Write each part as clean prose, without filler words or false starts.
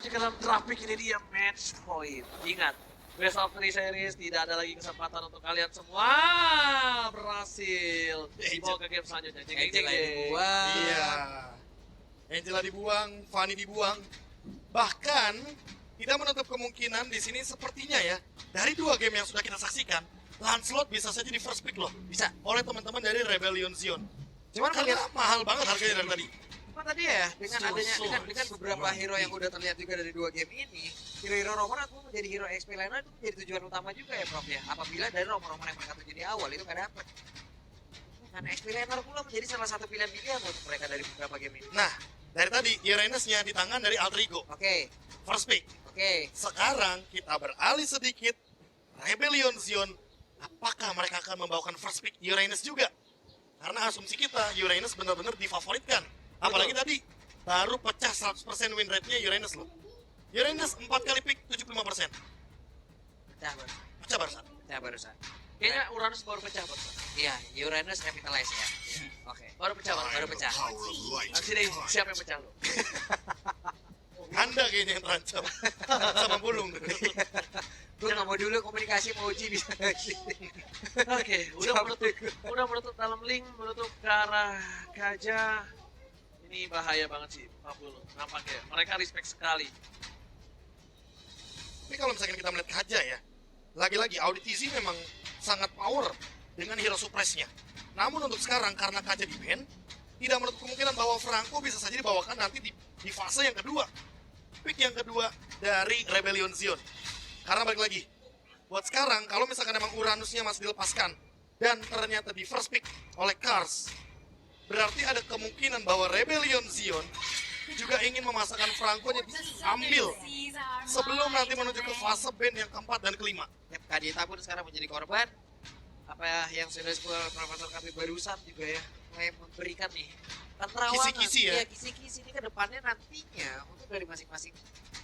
Ke dalam traffic ini dia match point. Ingat, best of 3 series tidak ada lagi kesempatan untuk kalian semua. Berhasil dibawa ke game selanjutnya. Angela dibuang. Iya. Angela dibuang, Fanny dibuang. Bahkan tidak menutup kemungkinan di sini sepertinya ya, dari 2 game yang sudah kita saksikan, Lancelot bisa saja di first pick loh. Bisa. Oleh teman-teman dari Rebellion Zion. Cuman Karena kalian mahal banget harganya dari tadi. apa tadi ya dengan So, adanya so, dengan beberapa hero yang udah terlihat juga dari 2 game ini, hero-hero roman itu menjadi hero XP lainnya itu menjadi tujuan utama juga ya Prof ya. Apabila dari roman-roman yang mereka tuju di awal itu nggak dapet. Karena XP laner pula menjadi salah satu pilihan untuk mereka dari beberapa game ini. Nah, dari tadi Uranus-nya di tangan dari Alter Ego. Oke, First pick. oke. Sekarang kita beralih sedikit. Rebellion Zion, apakah mereka akan membawakan first pick Uranus juga? Karena asumsi kita Uranus benar-benar difavoritkan. Apalagi tadi baru pecah 100% win rate-nya Uranus loh. Uranus 4 kali pick 75%. Pecah barusan. Pecah barusan. Pecah barusan. Kayaknya Uranus baru pecah barusan. Iya, Uranus capitalize ya. Oke. Baru pecah bang, baru pecah. Nanti deh siapa yang pecah lo? Anda kayaknya yang terancam. Sama bulung. Gue nggak mau dulu komunikasi mau uji bisa. Oke, udah menutup dalam link, menutup ke arah gajah. Ini bahaya banget sih, 40 nampaknya. Mereka respect sekali. Tapi kalau misalkan kita melihat Kaja ya, lagi-lagi Auditisi memang sangat power dengan hero suppress-nya. Namun untuk sekarang karena Kaja di ban, tidak menutup kemungkinan bahwa Franco bisa saja dibawakan nanti di fase yang kedua. Pick yang kedua dari Rebellion Zion. Karena balik lagi, buat sekarang kalau misalkan emang Uranusnya masih dilepaskan dan ternyata di first pick oleh Kars, berarti ada kemungkinan bahwa Rebellion Zion juga ingin memasakkan Franco-nya diambil sebelum nanti menuju ke fase ban yang keempat dan kelima. Yap, Kadita pun sekarang menjadi korban. Apa yang sudah disebut oleh Profesor kami barusan juga ya, mulai memberikan nih tenterawangan. Kisi-kisi ya? Kisi-kisi ini ke depannya nantinya untuk dari masing-masing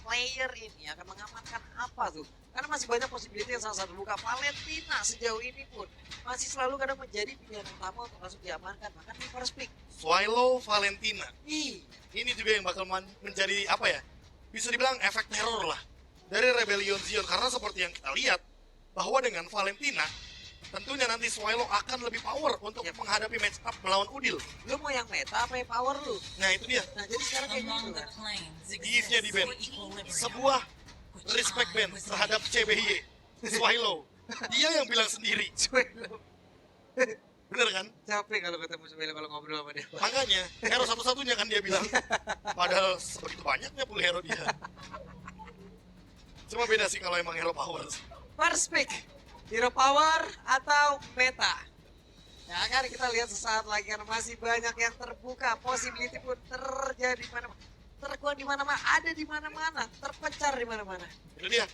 player ini akan mengamankan apa tuh? Karena masih banyak possibility yang salah satu buka. Valentina sejauh ini pun masih selalu kadang menjadi pilihan utama untuk langsung diamankan. Bahkan di first pick. Swallow Valentina. Ih, Ini juga yang bakal menjadi apa ya? Bisa dibilang efek teror lah dari Rebellion Zion, karena seperti yang kita lihat bahwa dengan Valentina tentunya nanti Swallow akan lebih power untuk menghadapi match up melawan Udil. lu mau yang meta apa yang power lu? Nah itu dia, Nah jadi sekarang kayak gitu kan. Eve-nya di ban. Sebuah respect ban terhadap CBY Swallow. Dia yang bilang sendiri. Bener kan? Capek kalau ketemu Swallow kalau ngobrol sama dia. Makanya hero satu-satunya kan dia bilang. Padahal sebegitu banyaknya full hero dia. Cuma beda sih kalau emang hero power. First pick, hero power atau meta? Ya kan kita lihat sesaat lagi karena masih banyak yang terbuka, possibility pun terjadi di mana-mana, terkuat di mana-mana, ada di mana-mana, terpencar di mana-mana. Itu dia.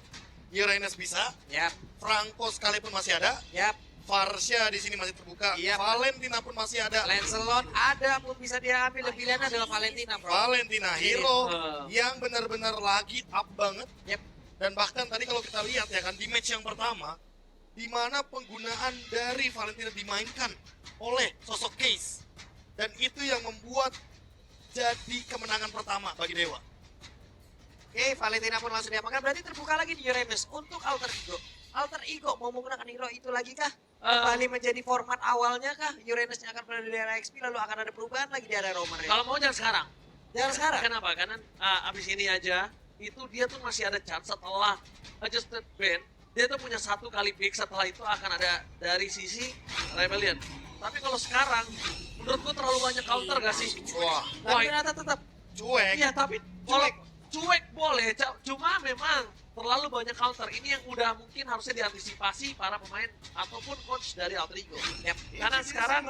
Uranus bisa, Yap, Franco sekalipun masih ada, yap. Varsha di sini masih terbuka, Iya. Valentina pun masih ada. Lancelot ada pun bisa diambil, lebih pilihan adalah Valentina, bro. Valentina hero Iya. yang benar-benar lagi up banget. Yap. Dan bahkan tadi kalau kita lihat ya kan di match yang pertama, di mana penggunaan dari Valentina dimainkan oleh sosok Case, dan itu yang membuat jadi kemenangan pertama bagi Dewa. Oke, Valentina pun langsung diamankan. Berarti terbuka lagi di Uranus untuk Alter Ego. Alter Ego mau menggunakan hero itu lagi kah? Kembali menjadi format awalnya kah? Uranusnya akan berada di area XP lalu akan ada perubahan lagi di area Roman ya? Kalau mau jangan sekarang. Jangan sekarang. Kenapa? Karena abis ini aja itu dia tuh masih ada chance setelah adjusted ban, dia tuh punya 1 kali pick, setelah itu akan ada dari sisi Rebellion. Tapi kalau sekarang menurutku terlalu banyak counter gak sih? Wah, Tapi ternyata tetap cuek. Iya, tapi kalau cuek boleh, cuma memang terlalu banyak counter. Ini yang udah mungkin harusnya diantisipasi para pemain ataupun coach dari Alter Ego. Yap. Karena sekarang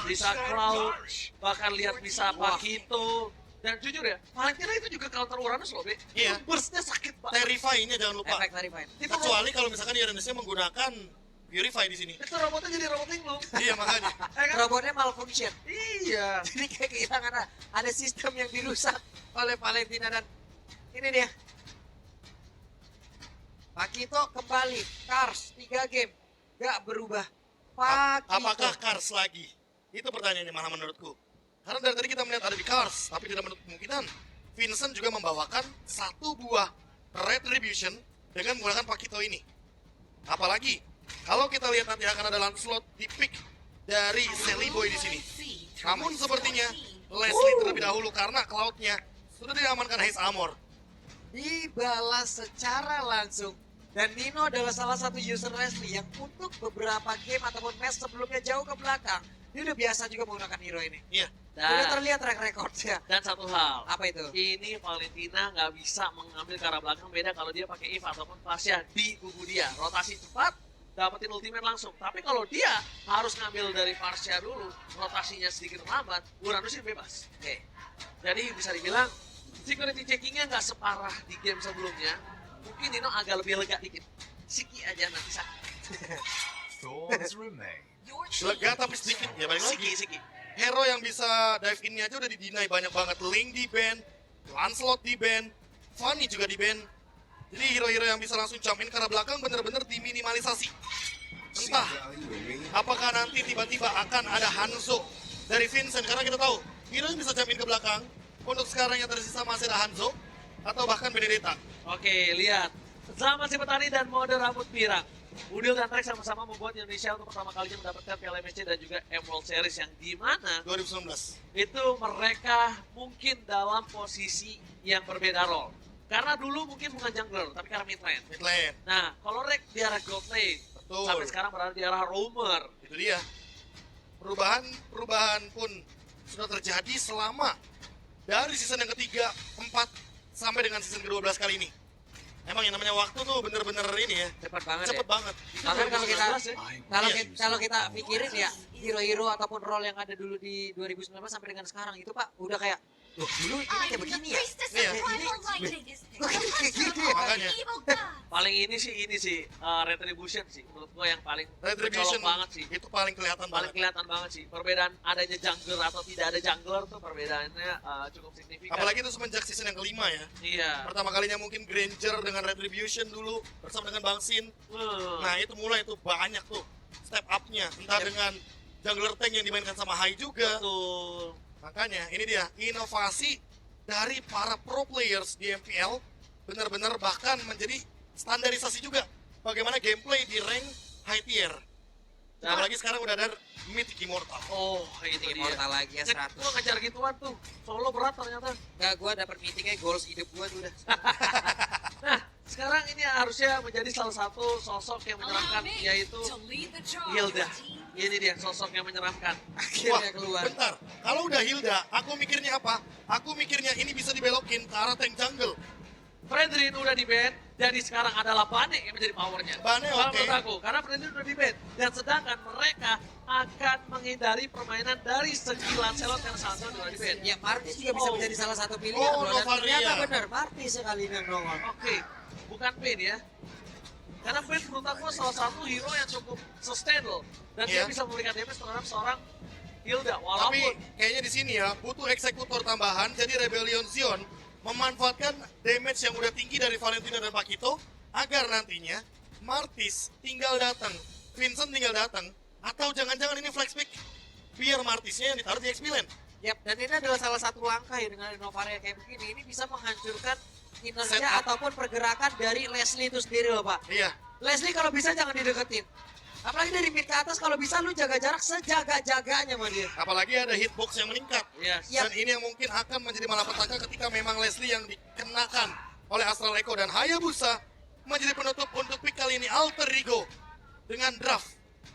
bisa crouch, bahkan lihat bisa Pakito. Dan jujur ya, Valentina itu juga counter Uranus loh, Be. Iya. Burstnya sakit banget. Terrify-nya jangan lupa. Efek Terrify. Itu Kecuali kalau misalkan Uranusnya menggunakan Purify di sini. itu robotnya jadi robot linglung. Iya makanya. Robotnya malfunction. Iya. Jadi kayak kehilangan ada sistem yang dirusak oleh Valentina dan ini dia. Pakito kembali. Cars 3 game. Gak berubah. Pakito. Apakah Cars lagi? Itu pertanyaannya malah menurutku. Karena dari tadi kita melihat ada di Cars, tapi tidak menutup kemungkinan Vincent juga membawakan satu buah Retribution dengan menggunakan Pakito ini. Apalagi kalau kita lihat nanti akan ada Lancelot di pick dari Sally Boy di sini. Namun sepertinya Leslie terlebih dahulu karena Cloud-nya sudah diamankan Haze Armor. Dibalas secara langsung. Dan Nino adalah salah satu user Leslie yang untuk beberapa game ataupun match sebelumnya jauh ke belakang, dia udah biasa juga menggunakan hero ini. Iya. Udah Dan, terlihat track recordnya. dan satu hal, Apa itu? ini Valentina nggak bisa mengambil ke arah belakang, beda kalau dia pakai Eve ataupun Fasya di kubu dia. Rotasi cepat, dapetin ultimate langsung. Tapi kalau dia harus ngambil dari Fasya dulu, rotasinya sedikit lambat, Uranus ini bebas. Oke. Jadi bisa dibilang security checkingnya nggak separah di game sebelumnya. Mungkin Nino agak lebih lega dikit. Siki aja nanti sakit. Thorns remain. Lega tapi sedikit ya balik lagi. Siki. Hero yang bisa dive in-nya aja udah di-deny banyak banget. Link di ban, Lancelot di ban, Fanny juga di ban. Jadi hero-hero yang bisa langsung jump in ke arah belakang bener-bener diminimalisasi. Entah apakah nanti tiba-tiba akan ada Hanzo dari Vincent, karena kita tahu hero yang bisa jump in ke belakang. Untuk sekarang yang tersisa masih ada Hanzo atau bahkan Benedetta. Oke, lihat. Zaman si petani dan mode rambut pirang. Udil dan Rex sama-sama membuat Indonesia untuk pertama kalinya mendapatkan Piala MSC dan juga Emerald Series yang dimana 2019. itu mereka mungkin dalam posisi yang berbeda role. Karena dulu mungkin bukan jungler, tapi karena mid lane. Mid lane. Nah, kalau Rex di arah gold lane, Betul. sampai sekarang berada di arah roamer. Itu dia. Perubahan pun sudah terjadi selama dari season yang ketiga, 4 sampai dengan season ke-12 kali ini. Emang yang namanya waktu tuh bener-bener ini ya, Cepat banget cepet ya. banget. Bahkan kalau kita 2019 ya. Iya. kalau kita pikirin ya, hero-hero ataupun role yang ada dulu di 2019 sampai dengan sekarang itu Pak udah kayak loh, dulu ini kayak begini ya. Iya. Kok kayak gitu ya? Makanya Paling ini sih Retribution sih menurut gua yang paling Retribution mencolok banget sih. itu paling kelihatan Paling banget. kelihatan banget sih. Perbedaan adanya jungler atau tidak ada jungler tuh perbedaannya cukup signifikan. Apalagi itu semenjak season yang kelima ya. Iya. Pertama kalinya mungkin Granger dengan Retribution dulu bersama dengan Bang Sin. Nah itu mulai tuh banyak tuh step up-nya. Entah dengan jungler tank yang dimainkan sama Hai juga. betul. Makanya ini dia inovasi dari para pro players di MPL benar-benar bahkan menjadi standarisasi juga bagaimana gameplay di rank high tier. Nah. Apalagi sekarang udah ada Mythic Immortal. Oh, itu Ini dia. immortal lagi ya 100. Gua ngejar gituan tuh. Solo berat ternyata. Enggak, gua dapat meetingnya goals hidup gua tuh udah. Nah, sekarang ini harusnya menjadi salah satu sosok yang menyeramkan yaitu Hilda. Ini dia sosok yang menyeramkan. Akhirnya keluar. Bentar, kalau udah Hilda, aku mikirnya apa? Aku mikirnya ini bisa dibelokin ke arah tank jungle. Fredrin udah di ban, jadi sekarang adalah Bane yang menjadi powernya. Bane, Kalau oke. menurut aku, karena Fredrin udah di ban. Dan sedangkan mereka akan menghindari permainan dari segi Lancelot yang sangat udah di ban. Ya Martis juga bisa Oh. menjadi salah satu pilihan Oh, loh. Dan Novaria. ternyata benar Martis sekali yang nongol. Oke, bukan Pain ya. Karena Pain menurut aku salah satu hero yang cukup sustain loh. Dan dia Iya. bisa memberikan damage terhadap seorang Hilda. Tapi Walaupun kayaknya di sini ya butuh eksekutor tambahan. Jadi Rebellion Zion memanfaatkan damage yang udah tinggi dari Valentina dan Pakito agar nantinya Martis tinggal datang, Vincent tinggal datang, atau jangan-jangan ini flex pick biar Martisnya yang ditaruh di XP lane. Yap, dan ini adalah salah satu langkah ya dengan Novaria kayak begini. Ini bisa menghancurkan kinerja Setup. ataupun pergerakan dari Leslie itu sendiri loh Pak. Iya, Leslie kalau bisa jangan dideketin. Apalagi dari mid ke atas kalau bisa lu jaga jarak sejaga-jaganya sama dia. apalagi ada hitbox yang meningkat. yes. Yap. Dan ini yang mungkin akan menjadi malapetaka ketika memang Leslie yang dikenakan oleh Astral Echo dan Hayabusa menjadi penutup untuk pick kali ini Alter Ego dengan draft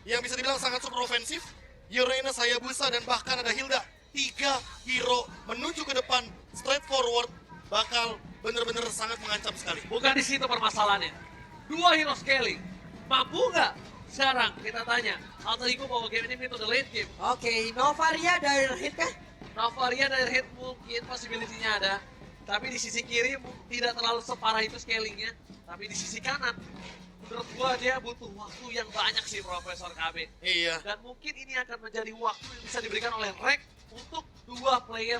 yang bisa dibilang sangat super ofensif. Uranus, Hayabusa, dan bahkan ada Hilda. 3 hero menuju ke depan straightforward bakal bener-bener sangat mengancam sekali. Bukan di situ permasalahannya. Dua hero scaling. Mampu nggak? Sekarang kita tanya. Alter Ego bawa game ini to the late game. Oke, Novaria dari hit kah? Novaria dari hit mungkin possibility-nya ada. Tapi di sisi kiri tidak terlalu separah itu scalingnya. Tapi di sisi kanan, menurut gua dia butuh waktu yang banyak sih Profesor KB. Iya, Dan mungkin ini akan menjadi waktu yang bisa diberikan oleh Rek untuk dua player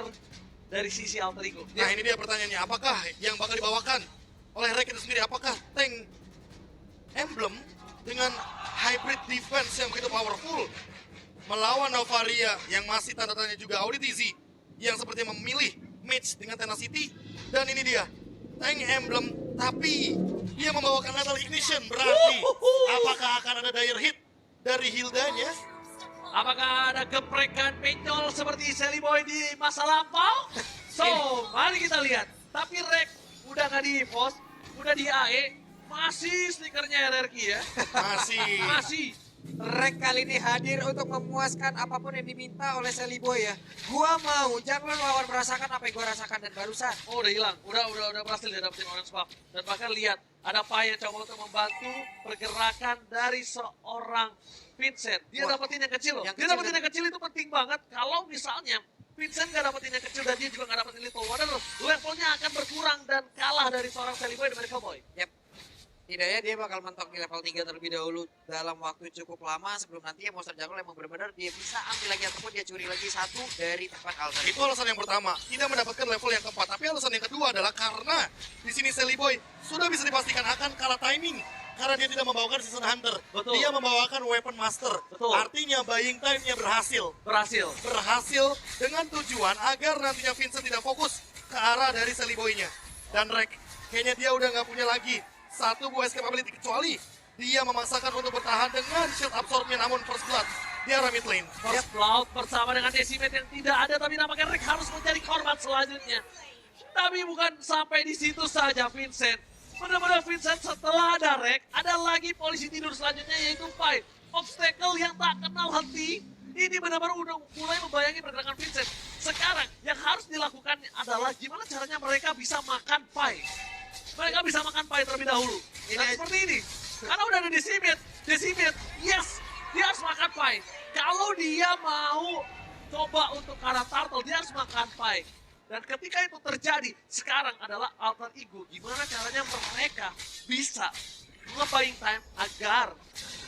dari sisi Alter Ego. nah ini dia pertanyaannya, apakah yang bakal dibawakan oleh Rek itu sendiri, apakah tank emblem dengan hybrid defense yang begitu powerful melawan Novaria yang masih tanda tanya juga Auditizi yang seperti memilih match dengan Tenacity, Dan ini dia, Tank Emblem, tapi dia membawakan Lethal Ignition. Berarti, apakah akan ada dire hit dari Hildanya? Apakah ada geprekan penjol seperti Sally Boy di masa lampau? So, mari kita lihat. Tapi Rek udah nggak di EVOS, udah di AE, masih stikernya RRQ ya. Masih. Rek kali ini hadir untuk memuaskan apapun yang diminta oleh Sally Boy ya. Gua mau, jangan lawan merasakan apa yang gua rasakan dan barusan. Oh udah hilang, udah berhasil dia dapetin orange buff. Dan bahkan lihat, ada Pai yang coba untuk membantu pergerakan dari seorang Vincent. Dia Wah, dapetin yang kecil loh. yang Dia kecil dapetin yang kecil itu penting banget. Kalau misalnya Vincent gak dapetin yang kecil dan dia juga gak dapetin Little Wonder, levelnya akan berkurang dan kalah dari seorang Sally Boy dan Miracle Boy. Yap. Tidaknya dia bakal mentok di level 3 terlebih dahulu dalam waktu cukup lama sebelum nanti monster jungle emang benar-benar dia bisa ambil lagi ataupun dia curi lagi satu dari tempat altar. Itu alasan yang pertama, tidak mendapatkan level yang keempat. Tapi alasan yang kedua adalah karena di sini Sally Boy sudah bisa dipastikan akan kalah timing. Karena dia tidak membawakan Season Hunter. Betul. Dia membawakan Weapon Master. Betul. Artinya buying time-nya berhasil. Berhasil. Dengan tujuan agar nantinya Vincent tidak fokus ke arah dari Sally Boy-nya. Dan Rek, kayaknya dia udah nggak punya lagi satu buah escape ability kecuali dia memaksakan untuk bertahan dengan shield absorb-nya, namun first blood di arah mid lane. First Blood bersama dengan Decimate yang tidak ada, tapi nampaknya Rick harus menjadi korban selanjutnya. Tapi bukan sampai di situ saja Vincent. Benar-benar Vincent setelah ada Rick, ada lagi polisi tidur selanjutnya yaitu Pai. Obstacle yang tak kenal henti. Ini benar-benar udah mulai membayangi pergerakan Vincent. Sekarang yang harus dilakukan adalah gimana caranya mereka bisa makan Pai. Mereka bisa makan Pai terlebih dahulu. Dan seperti ini. Karena udah ada Decimate, yes, dia harus makan Pai. Kalau dia mau coba untuk arah Turtle, dia harus makan Pai. Dan ketika itu terjadi, sekarang adalah alter ego. Gimana caranya mereka bisa nge-buying time agar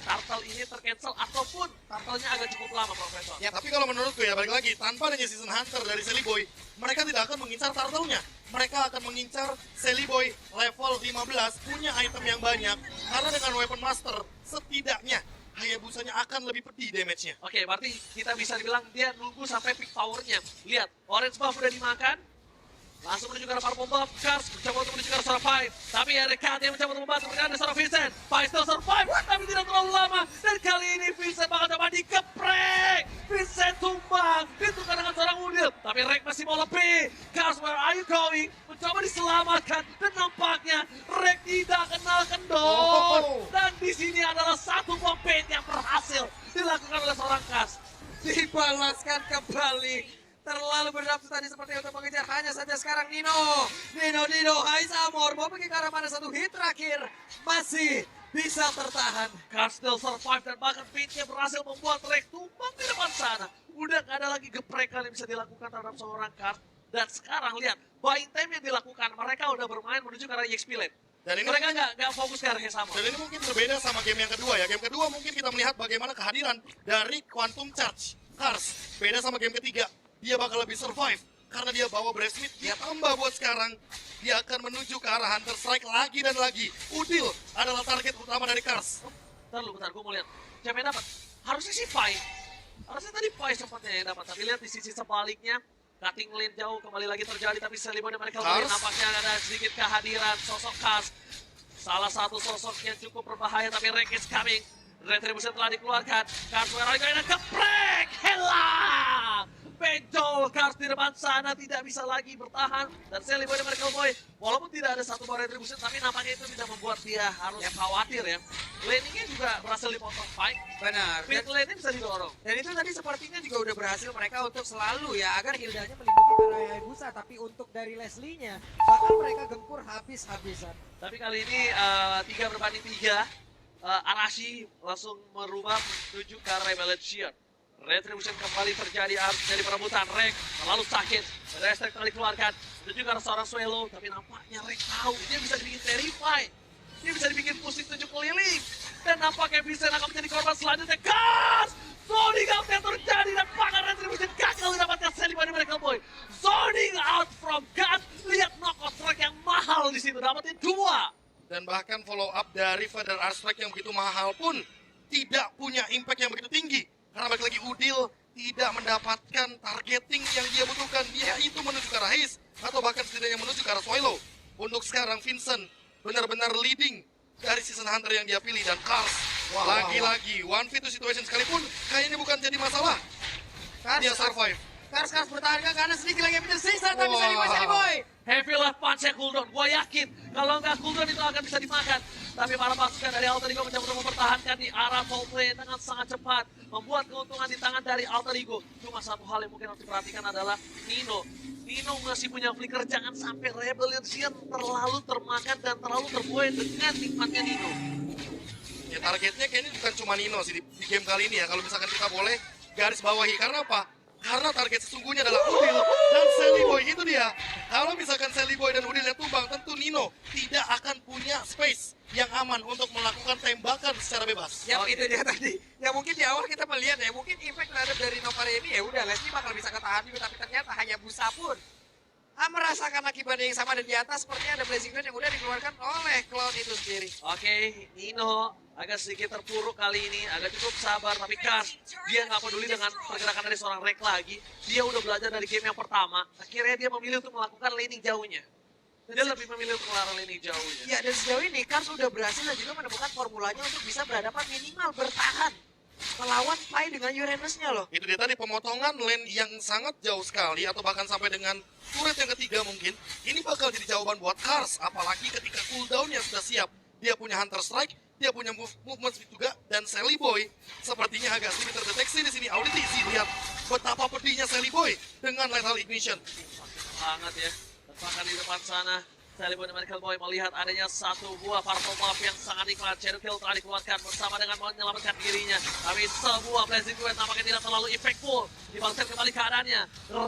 Turtle ini tercancel ataupun Turtle-nya agak cukup lama, Profesor. Ya, tapi kalau menurutku ya, balik lagi, tanpa adanya Season Hunter dari Sally Boy, mereka tidak akan mengincar Turtle-nya. Mereka akan mengincar Sally Boy level 15, punya item yang banyak. Karena dengan Weapon Master, setidaknya Hayabusanya akan lebih pedih damage-nya. Oke, berarti kita bisa dibilang dia nunggu sampai peak power-nya. Lihat, orange buff udah dimakan. Langsung menuju ke arah Purple buff. Kars mencoba untuk menuju ke arah seorang Pai. Tapi ada Kat yang mencoba untuk membantu. Kemudian ada seorang Vincent. Pai still survive, tapi tidak terlalu lama. Dan kali ini Vincent bakal coba dikeprek. Vincent tumbang. Ditukar dengan seorang Udil. Tapi Rek masih mau lebih. Kars, where are you going? Mencoba diselamatkan. Dan nampaknya Rek tidak kenal kendor. Dan di sini adalah satu buah bait yang berhasil dilakukan oleh seorang Kars. Dibalaskan kembali. Terlalu bernafsu tadi seperti untuk mengejar. Hanya saja sekarang Nino, hai Samor. Mau pergi ke arah mana satu hit terakhir. Masih bisa tertahan. Kars still survive dan bahkan baitnya berhasil membuat Rek tumbang di depan sana. Udah gak ada lagi geprekan yang bisa dilakukan terhadap seorang Kars. Dan sekarang lihat, buying time yang dilakukan. Mereka udah bermain menuju ke arah EXP lane. Dan ini Mereka nggak fokus ke arah yang sama. Dan ini mungkin berbeda sama game yang kedua ya. Game kedua mungkin kita melihat bagaimana kehadiran dari Quantum Charge Kars. Beda sama game ketiga. Dia bakal lebih survive karena dia bawa Brave Smith. Dia tambah buat sekarang, dia akan menuju ke arah Hunter Strike lagi dan lagi. Udil adalah target utama dari Kars. Bentar, gue mau lihat. Siapa yang dapat? Harusnya sih Pai. Harusnya tadi Pai sempatnya yang dapat. Tapi lihat di sisi sebaliknya, cutting lane jauh kembali lagi terjadi. Tapi Sally Boy dan mereka nampaknya ada sedikit kehadiran sosok Kars. Salah satu sosok yang cukup berbahaya, tapi Rek is coming. Retribution telah dikeluarkan. Kars merah dan keprek, hilang. Penjol Kars di depan sana tidak bisa lagi bertahan. Dan Sally Boy dan Miracle Boy, walaupun tidak ada satu buah retribution, tapi nampaknya itu tidak membuat dia harus khawatir ya. Laningnya juga berhasil dipotong Fight. Benar. Mid lane-nya bisa didorong. Dan itu tadi sepertinya juga udah berhasil mereka untuk selalu ya agar Hildanya melindungi para Hayabusa. Tapi untuk dari Leslie-nya bahkan mereka gempur habis-habisan. Tapi kali ini 3 berbanding 3. Arashi langsung merubah menuju ke arah Rebellion Shield. Retribution kembali terjadi, harus jadi perebutan. Rek terlalu sakit. Restart kali keluarkan. Dan juga ada seorang Swallow. Tapi nampaknya Rek tahu dia bisa dibikin terrify. Dia bisa dibikin pusing 7 keliling. Dan nampaknya Vincent akan menjadi korban selanjutnya. Kars! Zoning out yang terjadi dan bahkan Retribution gagal didapatkan Sally Boy dan Miracle Boy. Zoning out from God. Lihat knockout strike yang mahal di situ. Dapatin 2. Dan bahkan follow up dari Feather Art Strike yang begitu mahal pun tidak punya impact yang begitu tinggi. Karena balik lagi Udil tidak mendapatkan targeting yang dia butuhkan. Dia itu menuju ke arah Haze atau bahkan setidaknya menuju ke arah Swallow. Untuk sekarang Vincent benar-benar leading dari season hunter yang dia pilih, dan Kars lagi-lagi 1v2 situation sekalipun kayaknya bukan jadi masalah. Dia survive. Kars bertahan kan karena sedikit lagi yang tersisa, tapi bisa Wow. Sally Boy. Heavy left punch-nya cooldown. Gue yakin kalau nggak cooldown itu akan bisa dimakan. Tapi para pasukan dari Alter Ego mencoba untuk mempertahankan di arah Volt Play dengan sangat cepat. Membuat keuntungan di tangan dari Alter Ego. Cuma satu hal yang mungkin harus diperhatikan adalah Nino. Nino masih punya flicker, jangan sampai Rebellion Sion terlalu termakan dan terlalu terbuai dengan nikmatnya Nino. Ya targetnya kayaknya bukan cuma Nino sih di game kali ini ya. Kalau misalkan kita boleh garis bawahi, karena apa? Karena target sesungguhnya adalah Udil dan Sally Boy. Itu dia. Kalau misalkan Sally Boy dan Udilnya tumbang, tentu Nino tidak akan punya space yang aman untuk melakukan tembakan secara bebas. Ya itu dia tadi. Ya mungkin di awal kita melihat ya, mungkin impact terhadap dari Novare ini ya udah Leslie bakal bisa ketahan juga, tapi ternyata hanya Busa pun merasakan akibatnya yang sama, dan di atas sepertinya ada Blazing Grenade yang udah dikeluarkan oleh Cloud itu sendiri. Oke, Nino agak sedikit terpuruk kali ini, agak cukup sabar, tapi Kars, dia nggak peduli dengan pergerakan dari seorang Rek lagi. Dia udah belajar dari game yang pertama, akhirnya dia memilih untuk melakukan laning jauhnya. Dia lebih memilih untuk melarang laning jauhnya. Ya, dan sejauh ini Kars udah berhasil dan juga menemukan formulanya untuk bisa berhadapan minimal bertahan melawan Pai dengan Uranusnya loh. Itu dia tadi, pemotongan lane yang sangat jauh sekali atau bahkan sampai dengan turret yang ketiga mungkin. Ini bakal jadi jawaban buat Kars, apalagi ketika cooldownnya sudah siap. Dia punya Hunter Strike, dia punya movement speed juga, dan Sally Boy sepertinya agak sulit terdeteksi di sini. Auditisi, lihat betapa pedihnya Sally Boy dengan Lethal Ignition. Sangat ya, bahkan di depan sana Sally Boy dan Medical Boy melihat adanya satu buah purple buff yang sangat nikmat. Shadow Kill telah dikeluarkan bersama dengan menyelamatkan dirinya, tapi sebuah Blazing Grenade nampaknya tidak terlalu impactful. Dibalaskan kembali keadaannya.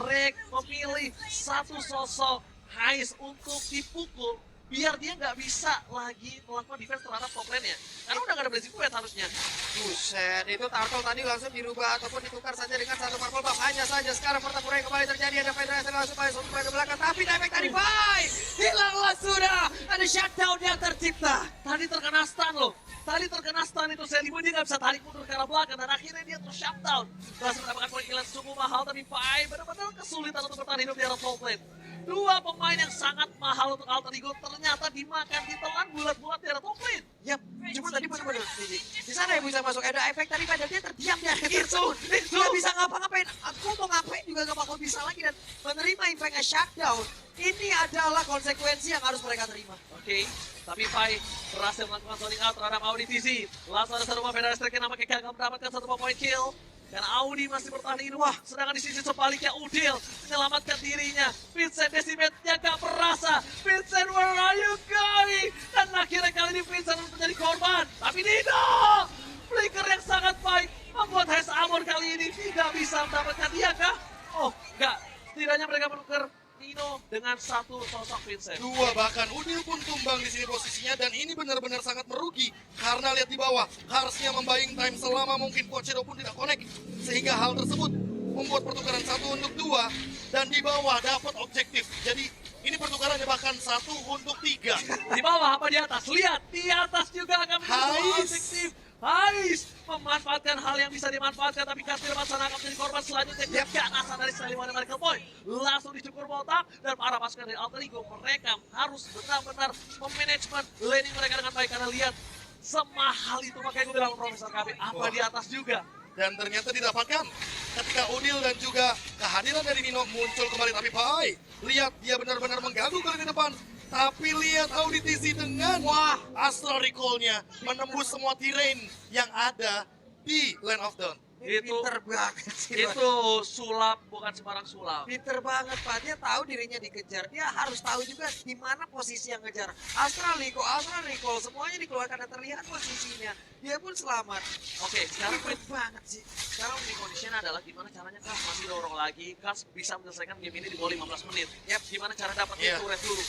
Rek memilih satu sosok Haze untuk dipukul biar dia nggak bisa lagi melakukan defense terhadap top lane-nya. Karena udah nggak ada Blazing Grenade harusnya. Buset, itu Turtle tadi langsung dirubah ataupun ditukar saja dengan satu purple buff. Hanya saja sekarang pertempuran yang kembali terjadi, ada Federasi langsung ke belakang, tapi damage tadi Pai hilanglah sudah. Ada shutdown yang tercipta. Tadi terkena stun loh. Tadi terkena stun itu Sally Boy, dia nggak bisa tarik mundur ke arah belakang dan akhirnya dia ter-shutdown. Berhasil mendapatkan poin kill yang cukup mahal, tapi Pai benar-benar kesulitan untuk bertahan hidup di arah top lane. Dua pemain yang sangat mahal untuk Alter Ego ternyata dimakan, ditelan bulat-bulat di arah top lane. Yap, cuma tadi benar-benar di sana yang bisa masuk ada efek tadi, padahal dia terdiam di area tersebut. Itu. Dia bisa ngapa-ngapain. Aku mau ngapain juga gak bakal bisa lagi, dan menerima impactnya shutdown. Ini adalah konsekuensi yang harus mereka terima. Oke, tapi Pai berhasil melakukan zoning out terhadap Audi TZ. Langsung ada satu buah Federasi Strike yang nampaknya gagal mendapatkan satu buah point kill. Dan Audi masih bertahan ingin, wah, sedangkan di sisi sebaliknya Udil menyelamatkan dirinya. Vincent Decimate-nya gak merasa. Vincent, where are you going? Dan akhirnya kali ini Vincent harus menjadi korban. Tapi Nino, flicker yang sangat baik membuat Haze Amon kali ini tidak bisa mendapatkan dia kah? Oh, enggak. Setidaknya mereka menukar Nino dengan satu sosok Vincent. Dua, bahkan Udil pun tumbang di sini posisinya, dan ini benar-benar sangat merugi karena lihat di bawah harusnya membaying time selama mungkin Coach Shadow pun tidak connect, sehingga hal tersebut membuat pertukaran 1 untuk 2 dan di bawah dapat objektif. Jadi ini pertukarannya bahkan 1 untuk 3. Di bawah apa di atas? Lihat, di atas juga akan menjadi Haze. objektif. Haze memanfaatkan hal yang bisa dimanfaatkan, tapi Kastil Matsana akan menjadi korban selanjutnya. Keganasan dari Sally Boy dan Medical Boy langsung dicukur botak, dan para pasukan dari Alter Ego mereka harus benar-benar memanajemen laning mereka dengan baik, karena lihat semahal itu, makanya gue bilang Profesor KB apa di atas juga. Dan ternyata didapatkan ketika Udil dan juga kehadiran dari Nino muncul kembali. Tapi Pai, lihat dia benar-benar mengganggu kali di depan. Tapi lihat Auditisi dengan Astral Recall-nya menembus semua terrain yang ada di Land of Dawn. Itu Pinter banget sih, Pak. itu sulap, bukan sembarang sulap. Pinter banget, Pak. Dia tahu dirinya dikejar. Dia harus tahu juga di mana posisi yang ngejar. Astral Recall, semuanya dikeluarkan dan terlihat posisinya. Dia pun selamat. Oke, sekarang Pinter banget sih. Sekarang win condition adalah gimana caranya Kas masih dorong lagi, Kas bisa menyelesaikan game ini di bawah 15 menit. Yap. Gimana cara dapetin Iya. turret dulu.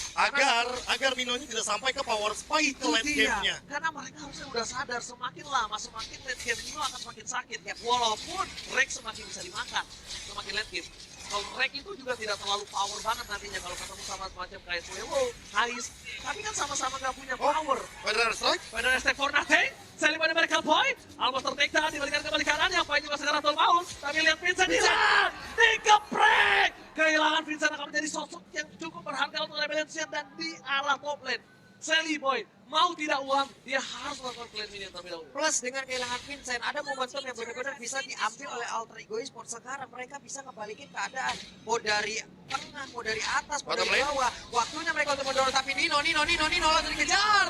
Agar Minonya tidak sampai ke power spike ke late game-nya. Karena mereka harusnya udah sadar semakin lama semakin late game Nino akan semakin sakit. Ya, walaupun Rex semakin bisa dimakan semakin late game. Kalau Rex itu juga tidak terlalu power banget nantinya kalau ketemu sama macam kayak Swallow, Haze, tapi kan sama-sama gak punya power. Federal Strike? Pada step for nothing, Sally Boy dan Medical point. Almost ter-take down, dibalikan kembali kanannya. Point juga segera terbangun. Tapi lihat Vincent hilang. Dikeprek. Kehilangan Vincent akan menjadi sosok yang cukup berharga untuk Rebellion dan di arah top lane. Sally Boy, mau tidak uang, dia harus melakukan clean minion terlebih dahulu. Plus dengan kehilangan Vincent, ada momentum yang benar-benar bisa diambil oleh Alter Ego Esports sekarang. Mereka bisa ngebalikin keadaan. Mau dari tengah, mau dari atas, mau dari bawah. Waktunya mereka untuk mendorong, tapi Nino langsung dikejar.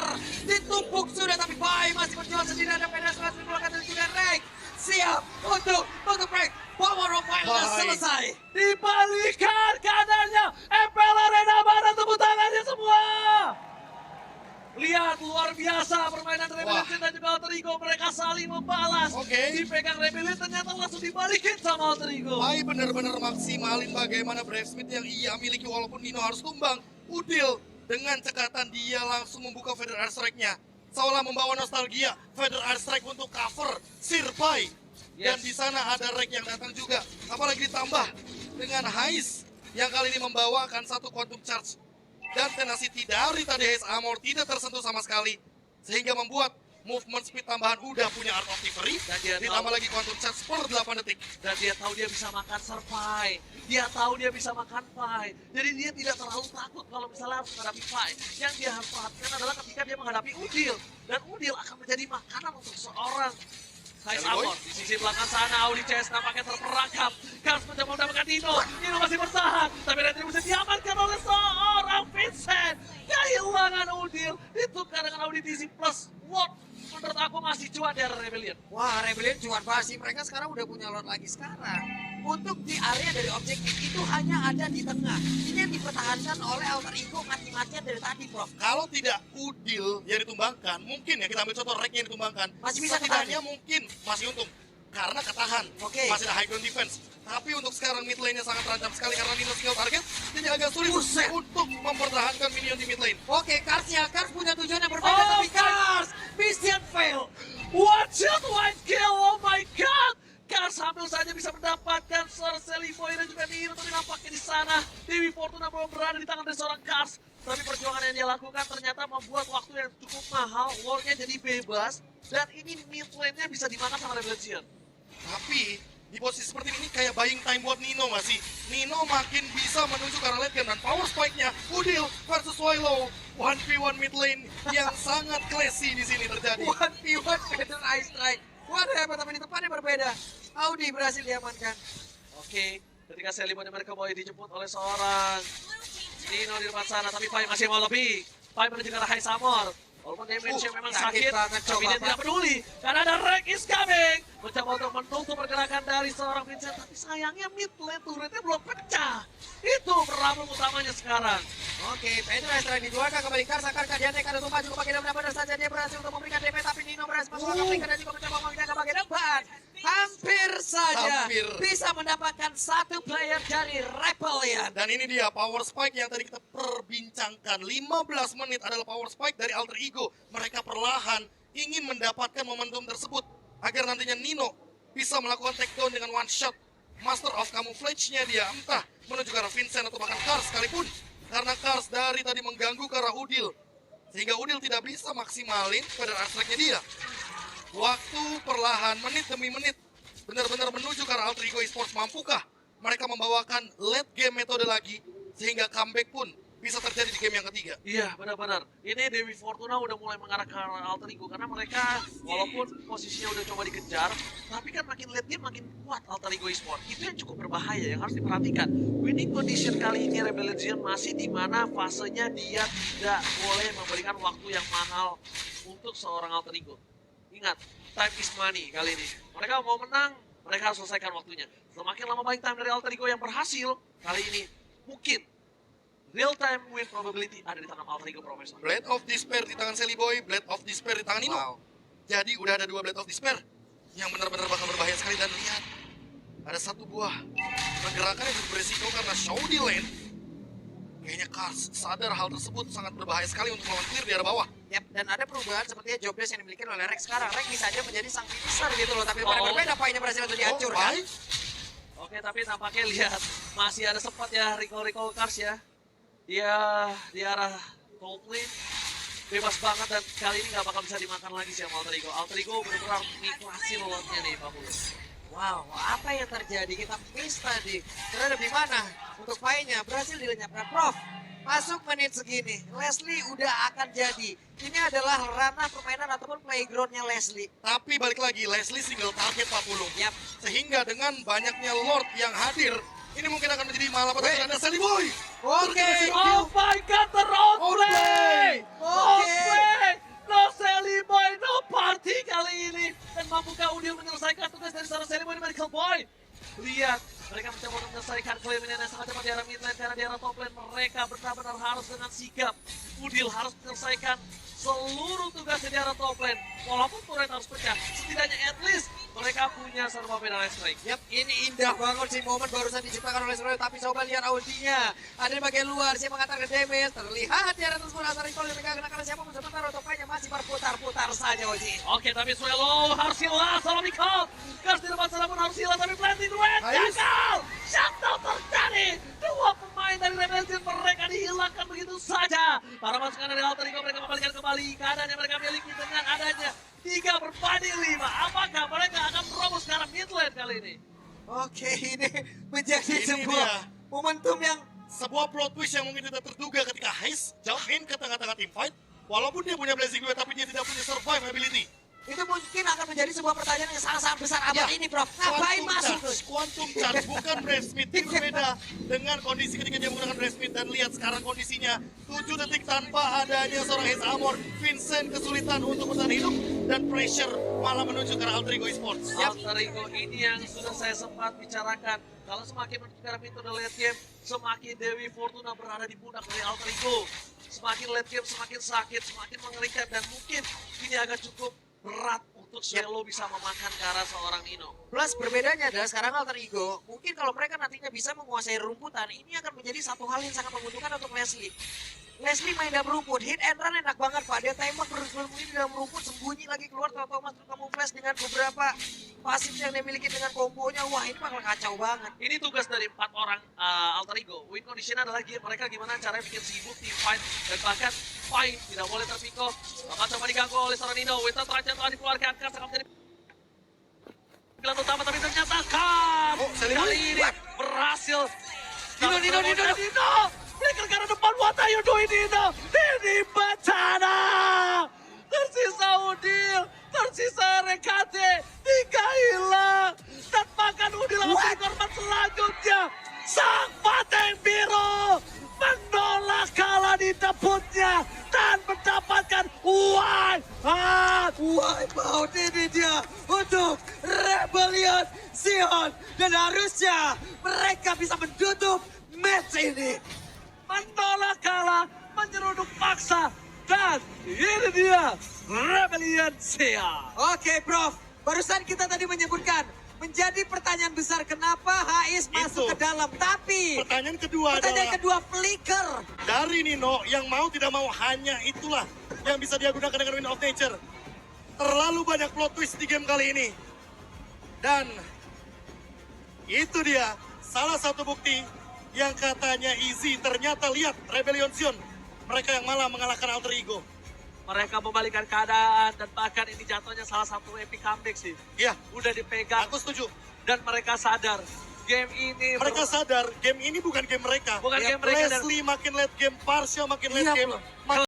Ditumpuk sudah, tapi Pai masih berjuang sendiri. Ada penetrasi dikeluarkan dari juga Rek. Siap untuk break. Power of Wildness selesai. Dibalikan kanannya, MPL Arena, mana tepuk tangannya semua. Lihat, luar biasa permainan Rebellion dan juga Alter Ego. Mereka saling membalas. Dipegang Rebellion, ternyata langsung dibalikin sama Alter Ego. Pai benar-benar maksimalin bagaimana Brave Smith yang ia miliki walaupun Nino harus tumbang. Udil dengan cekatan dia langsung membuka Feather Airstrike-nya. Seolah membawa nostalgia Feather Airstrike untuk cover Sir Pai. Dan di sana ada Rek yang datang juga. Apalagi ditambah dengan Hais yang kali ini membawakan satu Quantum Charge. Dan tenacity dari tadi Haze Armor tidak tersentuh sama sekali. Sehingga membuat movement speed tambahan udah punya Art of Thievery. Dan dia ditambah lagi Quantum Charge per 8 detik. Dan dia tahu dia bisa makan Serpai. Dia tahu dia bisa makan Pai. Jadi dia tidak terlalu takut kalau misalnya harus menghadapi Pai. Yang dia harus perhatikan adalah ketika dia menghadapi Udil. Dan Udil akan menjadi makanan untuk seorang Hais Armor. Di sisi belakang sana, Audi CS nampaknya terperangkap. Kars mencoba mendapatkan Nino. Nino masih bertahan. Tapi Retribution diamankan oleh seorang Vincent. Kehilangan Udil. Ditukar dengan Audi TC plus Lord. Menurut aku masih cuan dari Rebellion. Wah, Rebellion cuan pasti. Mereka sekarang udah punya Lord lagi sekarang. Untuk di area dari objektif itu hanya ada di tengah. Ini yang dipertahankan oleh Alter Ego mati-matian dari tadi, Prof. Kalau tidak Udil yang ditumbangkan, mungkin ya kita ambil contoh Rek yang ditumbangkan. Masih bisa setidaknya mungkin masih untung. Karena ketahan, Oke. masih ada high ground defense. Tapi untuk sekarang mid lane-nya sangat terancam sekali karena Nino single target. Jadi agak sulit untuk mempertahankan minion di mid lane. Oke, Kars punya tujuan yang berbeda, tapi Kars! Mission fail! One shot, one kill, oh my god! Kars hampir saja bisa mendapatkan seorang Sally Boy dan juga Nino, tapi nampaknya di sana Dewi Fortuna belum berada di tangan dari seorang Kars. Tapi perjuangan yang dia lakukan ternyata membuat waktu yang cukup mahal, Lordnya jadi bebas, dan ini mid lane-nya bisa dimakan sama Rebellion. Tapi di posisi seperti ini kayak buying time buat Nino nggak sih? Nino makin bisa menuju ke arah late game dan power spike-nya Udil versus Wilo 1v1 mid lane yang sangat classy di sini terjadi. 1v1 Feather Airstrike. What happened, tapi di tempatnya berbeda. Audi berhasil diamankan. Oke, ketika Sally Boy mereka mau dijemput oleh seorang Nino di depan sana, tapi Pai masih mau lebih. Pai menuju ke arah High Summer. Walaupun damage-nya memang sakit sakit, banget, tapi coba, dia Pak. tidak peduli. Karena ada Rek is coming. Mencoba untuk menutup pergerakan dari seorang Vincent, tapi sayangnya mid lane turretnya belum pecah. Itu problem utamanya sekarang. Oke, Feather Airstrike dijualkan kembali Kars. Akankah dia nekat untuk maju ke bagian depan? Benar saja dia berhasil untuk memberikan DP, tapi Nino berhasil masuk ke flanker dan juga mencoba memindahkan ke bagian depan. Hampir saja Hampir. bisa mendapatkan satu player dari Rebellion. Dan ini dia power spike yang tadi kita perbincangkan. 15 menit adalah power spike dari Alter Ego. Mereka perlahan ingin mendapatkan momentum tersebut agar nantinya Nino bisa melakukan takedown dengan one shot. Master of Camouflage-nya dia entah menuju ke arah Vincent atau bahkan Kars sekalipun. Karena Kars dari tadi mengganggu ke arah Udil. Sehingga Udil tidak bisa maksimalin Feather Airstrike-nya dia. Waktu perlahan, menit demi menit, benar-benar menuju ke arah Alter Ego Esports. Mampukah mereka membawakan late game metode lagi, sehingga comeback pun bisa terjadi di game yang ketiga? Iya, benar-benar. Ini Dewi Fortuna udah mulai mengarah ke arah Alter Ego karena mereka walaupun posisinya udah coba dikejar, tapi kan makin late game makin kuat Alter Ego Esports. Itu yang cukup berbahaya yang harus diperhatikan. Winning condition kali ini Rebellion masih di mana fasenya dia tidak boleh memberikan waktu yang mahal untuk seorang Alter Ego. Ingat, time is money kali ini. Mereka mau menang, mereka harus selesaikan waktunya. Semakin lama buying time dari Alter Ego yang berhasil, kali ini mungkin real time win probability ada di tangan Alter Ego Profesor. Blade of Despair di tangan Sally Boy, Blade of Despair di tangan Nino. Wow. Jadi udah ada 2 Blade of Despair yang benar-benar bakal berbahaya sekali. Dan lihat, ada satu buah pergerakan yang cukup beresiko karena show di lane. Kayaknya Kars sadar hal tersebut sangat berbahaya sekali untuk melawan clear di arah bawah. Yap, dan ada perubahan sepertinya job desk yang dimiliki oleh Rek sekarang. Rek bisa aja menjadi sang finisher gitu loh, tapi berbeda Pai-nya berhasil untuk dihancurkan. baik. Oke, tapi tampaknya lihat masih ada sempat ya recall Kars ya. Dia di arah top lane. bebas banget dan kali ini nggak bakal bisa dimakan lagi sih sama Alter Ego. Alter Ego benar-benar nikmasin lotnya nih Pak Mulus. Wow, apa yang terjadi? Kita miss tadi. Terhadap di mana? Untuk mainnya berhasil dilenyapkan Prof. Masuk menit segini, Leslie udah akan jadi. Ini adalah ranah permainan ataupun playgroundnya Leslie. Tapi balik lagi, Leslie single target 40. Yap. Sehingga dengan banyaknya Lord yang hadir, ini mungkin akan menjadi malapetaka Anda, Sally Boy. Oke. Oh my god, Outplay! Outplay! No Sally Boy, no party kali ini. Dan mampukah Udil menyelesaikan tugas dari seorang Sally Boy di Medical Boy? Lihat, mereka mencoba untuk menyelesaikan klaim ini yang sangat cepat di arah mid lane karena di arah top lane mereka benar-benar harus dengan sigap. Udil harus menyelesaikan seluruh tugasnya di arah top lane. Walaupun turret harus pecah, setidaknya at least mereka punya serba pedal strike. Yap, ini indah banget sih momen barusan diciptakan oleh Soroy. Tapi coba lihat ultinya. Ada di bagian luar, siapa mengatakan damage. Terlihat di arah tersebut Asar Recall yang megang karena siapa pun sebentar untuk mainnya masih berputar-putar saja Oji. Oke, tapi Swallow harus hilang sama Mikol. Gas di depan sana pun harus hilang, tapi planting red Ais. gagal. Shutdown terjadi. Dua pemain dari Rebellion mereka dihilangkan begitu saja. Para masukan dari Alter Ego mereka membalikan kembali keadaan yang mereka miliki dengan adanya 3 berbanding 5. Apakah mereka akan merobos ke arah mid lane kali ini? Oke, ini menjadi Ini sebuah dia. momentum yang Sebuah plot twist yang mungkin tidak terduga ketika Heist jump in ke tengah-tengah team fight. Walaupun dia punya Blazing 2, tapi dia tidak punya survive ability. itu mungkin akan menjadi sebuah pertanyaan yang sangat-sangat besar abad Ya, ini Prof. Ngapain masuk tuh? Quantum Charge, bukan Brave Smith. Ini berbeda dengan kondisi ketika dia menggunakan Brave Smith. Dan lihat sekarang kondisinya 7 detik tanpa adanya seorang Heist Armor. Vincent kesulitan untuk bertahan hidup dan pressure malah menuju ke arah Alter Ego Esports. Alter Ego ini yang sudah saya sempat bicarakan. Kalau semakin menuju ke arah metode late game, semakin Dewi Fortuna berada di pundak dari Alter Ego. Semakin late game, semakin sakit, semakin mengerikan. Dan mungkin ini agak cukup berat untuk Swallow bisa memakan ke arah seorang Nino. Plus berbedanya adalah sekarang Alter Ego, mungkin kalau mereka nantinya bisa menguasai rumputan, ini akan menjadi satu hal yang sangat menguntungkan untuk Leslie. Leslie main dalam rumput, hit and run enak banget Pak. Dia tembak bersembunyi di dalam rumput, sembunyi lagi keluar, tahu-tahu masuk kamu flash dengan beberapa pasif yang dia miliki dengan kombonya. Wah, ini bakal kacau banget. Ini tugas dari 4 orang Alter Ego. Win condition adalah mereka gimana caranya bikin sibuk team fight dan bahkan fight tidak boleh terpikul. Akan coba diganggu oleh seorang Nino. Winston terancam telah dikeluarkan kan sangat menjadi pilihan utama tapi ternyata kan Oh, Sally kali Boy. ini berhasil. Nino. Berikan ke arah depan, what are you doing Nino? Ini bencana. Tersisa Udil, tersisa Rekate, 3 hilang. Dan bahkan Udil langsung korban selanjutnya. Sang Pateng Biru menolak kalah di debutnya dan mendapatkan Wipeout ini dia untuk Rebellion Zion. Dan harusnya mereka bisa menutup match ini. menolak kalah, menyeruduk paksa, dan ini dia Rebellion Sia. Oke Prof, barusan kita tadi menyebutkan menjadi pertanyaan besar kenapa Hais masuk ke dalam. Tapi Pertanyaan kedua pertanyaan adalah kedua flicker. dari Nino yang mau tidak mau hanya itulah yang bisa dia gunakan dengan Wind of Nature. Terlalu banyak plot twist di game kali ini. Dan itu dia salah satu bukti yang katanya easy. Ternyata lihat Rebellion Zion. Mereka yang malah mengalahkan Alter Ego. Mereka membalikan keadaan dan bahkan ini jatuhnya salah satu epic comeback sih. Iya, Udah dipegang aku setuju. dan mereka sadar game ini Mereka sadar game ini bukan game mereka. Bukan game mereka dan Leslie makin late game, Parsha makin late Iya, game. bro.